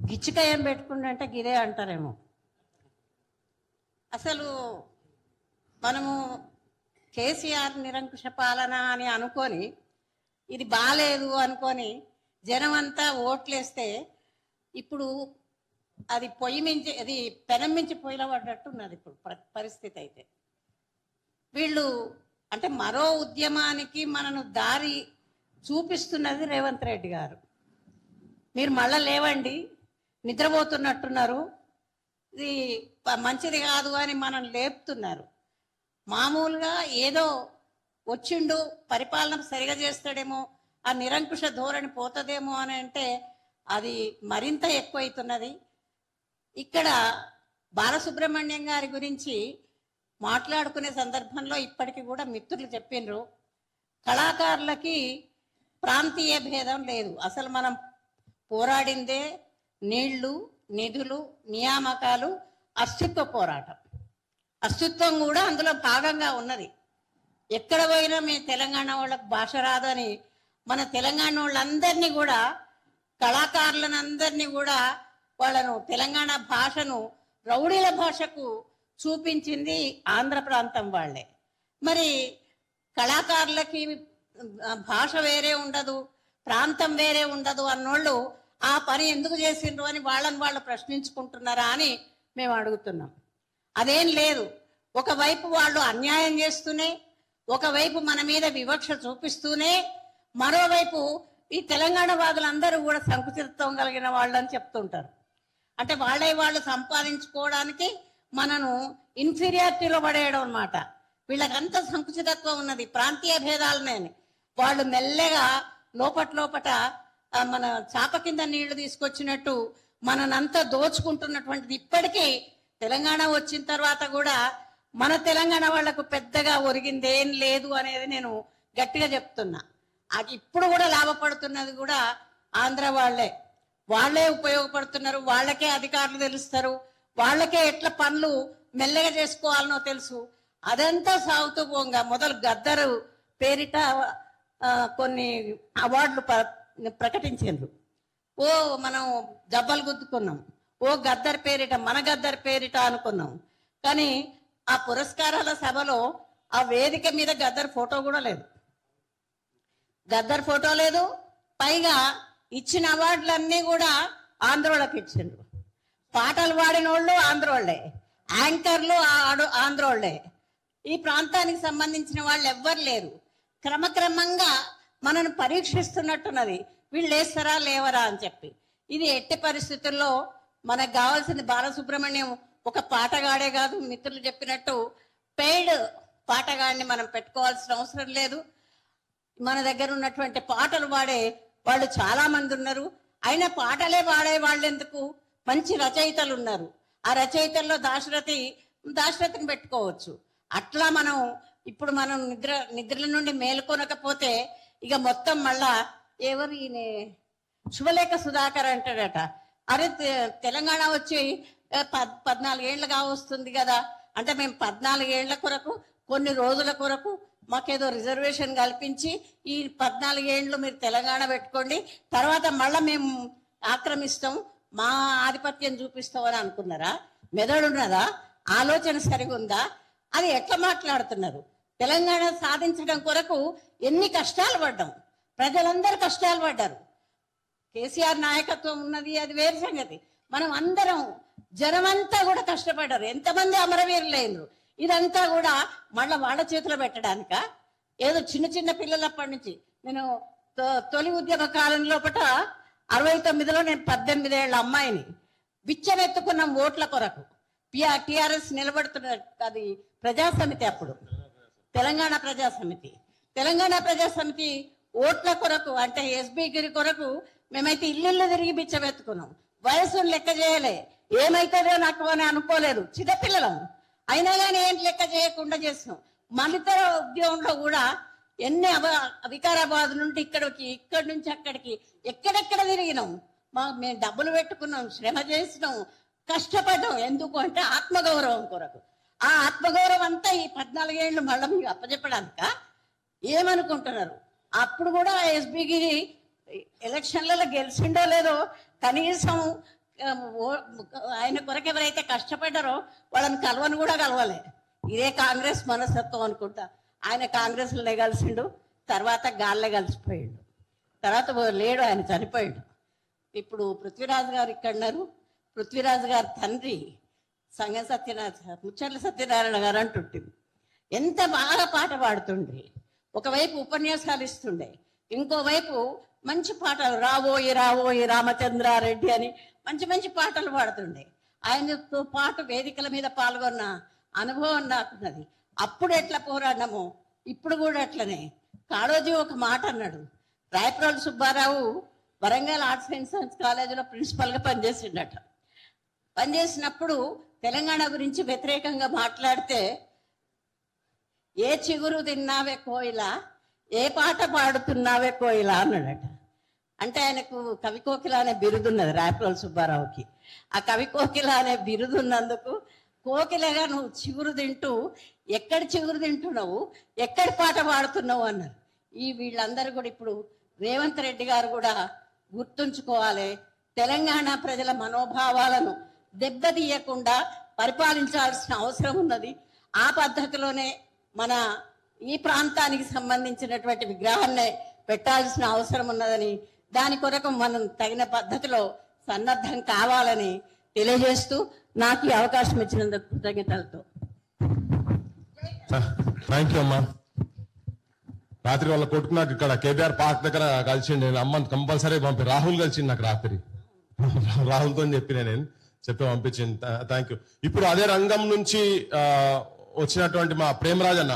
గిచ్చిక ఏం పెట్టుకుంటే గిదే అంటారేమో. అసలు మనము కేసీఆర్ నిరంకుశ పాలన అని అనుకొని ఇది బాలేదు అనుకొని జనం అంతా ఓట్లేస్తే ఇప్పుడు అది పొయ్యి మించి అది పెనం మించి పొయ్యిలో పడ్డట్టు ఉన్నది ఇప్పుడు పరిస్థితి. అయితే వీళ్ళు అంటే మరో ఉద్యమానికి మనను దారి చూపిస్తున్నది రేవంత్ రెడ్డి గారు. మీరు మళ్ళా లేవండి, నిద్రపోతున్నట్టున్నారు, ఇది మంచిది కాదు అని మనం లేపుతున్నారు. మామూలుగా ఏదో వచ్చిండు పరిపాలన సరిగా చేస్తాడేమో, ఆ నిరంకుశ ధోరణి పోతుందేమో అని అంటే అది మరింత ఎక్కువైతున్నది. ఇక్కడ బాలసుబ్రహ్మణ్యం గారి గురించి మాట్లాడుకునే సందర్భంలో ఇప్పటికి కూడా మిత్రులు చెప్పిండ్రు, కళాకారులకి ప్రాంతీయ భేదం లేదు. అసలు మనం పోరాడిందే నీళ్లు, నిధులు, నియామకాలు, అస్తిత్వ పోరాటం. అస్తిత్వం కూడా అందులో భాగంగా ఉన్నది. ఎక్కడ పోయినా మీ తెలంగాణ వాళ్ళకు భాష రాదని మన తెలంగాణ వాళ్ళందరినీ కూడా, కళాకారులను అందరినీ కూడా వాళ్ళను తెలంగాణ భాషను రౌడీల భాషకు చూపించింది ఆంధ్ర ప్రాంతం వాళ్ళే. మరి కళాకారులకి భాష వేరే ఉండదు, ప్రాంతం వేరే ఉండదు అన్నోళ్ళు ఆ పని ఎందుకు చేసిండ్రు అని వాళ్ళని వాళ్ళు ప్రశ్నించుకుంటున్నారా అని మేము అడుగుతున్నాం. అదేం లేదు. ఒకవైపు వాళ్ళు అన్యాయం చేస్తూనే, ఒకవైపు మన మీద వివక్ష చూపిస్తూనే, మరోవైపు ఈ తెలంగాణ వాదులందరూ కూడా సంకుచితత్వం కలిగిన వాళ్ళని చెప్తుంటారు. అంటే వాళ్ళు సంపాదించుకోవడానికి మనను ఇన్ఫీరియారిటీలో పడేయడం అన్నమాట. వీళ్ళకంత సంకుచితత్వం ఉన్నది, ప్రాంతీయ భేదాలనే. వాళ్ళు మెల్లగా లోపట మన చాప కింద నీళ్లు తీసుకొచ్చినట్టు మననంతా దోచుకుంటున్నటువంటిది. ఇప్పటికీ తెలంగాణ వచ్చిన తర్వాత కూడా మన తెలంగాణ వాళ్లకు పెద్దగా ఒరిగిందేం లేదు అనేది నేను గట్టిగా చెప్తున్నా. అది ఇప్పుడు కూడా లాభపడుతున్నది కూడా ఆంధ్ర వాళ్ళే ఉపయోగపడుతున్నారు. వాళ్ళకే అధికారులు తెలుస్తారు, వాళ్ళకే ఎట్లా పనులు మెల్లగా చేసుకోవాలనో తెలుసు. అదంతా సాగుతూ పోగా మొదలు గద్దరు పేరిట కొన్ని అవార్డులు ప్రకటించారు. ఓ మనం జబ్బలు గుద్దుకున్నాం, ఓ గద్దర్ పేరిట, మన గద్దర్ పేరిట అనుకున్నాం. కానీ ఆ పురస్కారాల సభలో ఆ వేదిక మీద గద్దర్ ఫోటో కూడా లేదు, గద్దర్ ఫోటో లేదు. పైగా ఇచ్చిన అవార్డులన్నీ కూడా ఆంధ్రోళ్ళకి ఇచ్చిండ్రు. పాటలు పాడిన వాళ్ళు ఆంధ్రోళ్లే, యాంకర్లు ఆంధ్రోళ్లే. ఈ ప్రాంతానికి సంబంధించిన వాళ్ళు ఎవ్వరు లేరు. క్రమక్రమంగా మనను పరీక్షిస్తున్నట్టున్నది, వీళ్ళు వేస్తారా లేవరా అని చెప్పి. ఇది ఎట్టి పరిస్థితుల్లో మనకు కావాల్సింది బాలసుబ్రహ్మణ్యం ఒక పాటగాడే కాదు, మిత్రులు చెప్పినట్టు పెయిడ్ పాటగాడిని మనం పెట్టుకోవాల్సిన అవసరం లేదు. మన దగ్గర ఉన్నటువంటి పాటలు పాడే వాళ్ళు చాలా మంది ఉన్నారు. అయినా పాటలే పాడే వాళ్ళు ఎందుకు, మంచి రచయితలు ఉన్నారు. ఆ రచయితల్లో దాశరథిని పెట్టుకోవచ్చు. అట్లా ఇప్పుడు మనం నిద్రల నుండి మేలుకొనకపోతే ఇక మొత్తం మళ్ళా ఎవరు ఈయన శుభలేఖ సుధాకర్ అంటాడట, అరే తెలంగాణ వచ్చి 14 ఏళ్ళు కావస్తుంది కదా, అంటే మేము 14 ఏళ్ల కొరకు, కొన్ని రోజుల కొరకు మాకేదో రిజర్వేషన్ కల్పించి ఈ 14 ఏళ్ళు మీరు తెలంగాణ పెట్టుకోండి, తర్వాత మళ్ళా మేము ఆక్రమిస్తాం, మా ఆధిపత్యం చూపిస్తామని అనుకున్నారా? మెదడున్నదా? ఆలోచన సరిగా ఉందా? అది ఎట్లా మాట్లాడుతున్నారు? తెలంగాణ సాధించడం కొరకు ఎన్ని కష్టాలు పడ్డాం, ప్రజలందరూ కష్టాలు పడ్డారు. కేసీఆర్ నాయకత్వం ఉన్నది, అది వేరు సంగతి. మనం అందరం జనమంతా కూడా కష్టపడ్డారు. ఎంతమంది అమరవీరులైనరు. ఇదంతా కూడా మళ్ళీ వాళ్ళ చేతిలో పెట్టడానిక? ఏదో చిన్న పిల్లలప్పటి నుంచి నేను తొలి ఉద్యమ కాలం లోపల 69లో నేను 18 ఏళ్ల అమ్మాయిని బిచ్చమెత్తుకున్నాం ఓట్ల కొరకు. టిఆర్ఎస్ నిలబడుతున్న అది ప్రజాసమితి, అప్పుడు తెలంగాణ ప్రజాసమితి ఓట్ల కొరకు, అంటే ఎస్బీ గిరి కొరకు మేమైతే ఇల్లు తిరిగి బిచ్చమెత్తుకున్నాం. వయసును లెక్క చేయలే, ఏమైతుందో నాకు అని అనుకోలేదు, చిన్నపిల్లలం. అయినా కానీ ఏం లెక్క చేయకుండా చేసినాం. మనితర ఉద్యోగంలో కూడా ఎన్ని వికారాబాద్ నుండి ఇక్కడి నుంచి అక్కడికి ఎక్కడెక్కడ తిరిగినాం. మేము డబ్బులు పెట్టుకున్నాం, శ్రమ చేసినాం, కష్టపడ్డాం. ఎందుకు అంటే ఆత్మగౌరవం కొరకు. ఆ ఆత్మగౌరవం అంతా ఈ 14 ఏళ్ళు మళ్ళీ మీకు అప్పచెప్పడానిక? ఏమనుకుంటున్నారు? అప్పుడు కూడా ఎస్బీ గిరి ఎలక్షన్లలో గెలిచిండో లేదో, కనీసం ఆయన కొరకు ఎవరైతే కష్టపడ్డారో వాళ్ళని కలవని కూడా కలవలే. ఇదే కాంగ్రెస్ మనస్తత్వం అనుకుంటా. ఆయన కాంగ్రెస్లోనే కలిసిండు, తర్వాత గాల్లే కలిసిపోయాడు, తర్వాత లేడు, ఆయన చనిపోయాడు. ఇప్పుడు పృథ్వీరాజు గారు ఇక్కడున్నారు. పృథ్వీరాజు గారి తండ్రి ముచ్చర్ల సత్యనారాయణ గారు అంటుంటుంది. ఎంత బాగా పాట పాడుతుండ్రి. ఒకవైపు ఉపన్యాసాలు ఇస్తుండే, ఇంకోవైపు మంచి పాటలు, రాబోయి రాబోయి రామచంద్రారెడ్డి అని మంచి మంచి పాటలు పాడుతుండే. ఆయనతో పాటు వేదికల మీద పాల్గొన్న అనుభవం నాకున్నది. అప్పుడు ఎట్లా పోరాడినామో ఇప్పుడు కూడా అట్లనే. కాళోజీ ఒక మాట అన్నాడు. Rayaprolu Subbarao Warangal arts and science కాలేజీలో ప్రిన్సిపల్గా పనిచేసిండట. పనిచేసినప్పుడు తెలంగాణ గురించి వ్యతిరేకంగా మాట్లాడితే, ఏ చిగురు తిన్నావే కోయిలా, ఏ పాట పాడుతున్నావే కోయిలా అన్నాడట. అంటే ఆయనకు కవికోకిల అనే బిరుదున్నది రాయప్రోలు సుబ్బారావుకి. ఆ కవికోకిల అనే బిరుదున్నందుకు కోకిలగా నువ్వు చిగురు తింటూ ఎక్కడి చిగురు తింటున్నావు, ఎక్కడి పాట పాడుతున్నావు అన్నారు. వీళ్ళందరూ కూడా ఇప్పుడు రేవంత్ రెడ్డి గారు కూడా గుర్తుంచుకోవాలి. తెలంగాణ ప్రజల మనోభావాలను దెబ్బతీయకుండా పరిపాలించాల్సిన అవసరం ఉన్నది. ఆ పద్ధతిలోనే మన ఈ ప్రాంతానికి సంబంధించినటువంటి విగ్రహాన్ని పెట్టాల్సిన అవసరం ఉన్నదని, దాని కొరకు మనం తగిన పద్ధతిలో సన్నద్ధం కావాలని తెలియజేస్తూ నాకు ఈ అవకాశం ఇచ్చినందుకు కృతజ్ఞతలతో. థ్యాంక్ యూ అమ్మా. రాత్రి వాళ్ళ కొట్టుకున్నాక ఇక్కడ కేబీఆర్ పార్క్ దగ్గర కలిసిండి. నేను అమ్మని కంపల్సరీ పంపి, రాహుల్ కలిసింది నాకు రాత్రి. రాహుల్తో చెప్పిన నేను చెప్పి పంపించింది. Thank you. ఇప్పుడు అదే రంగం నుంచి వచ్చినటువంటి మా ప్రేమరాజ్ అన్న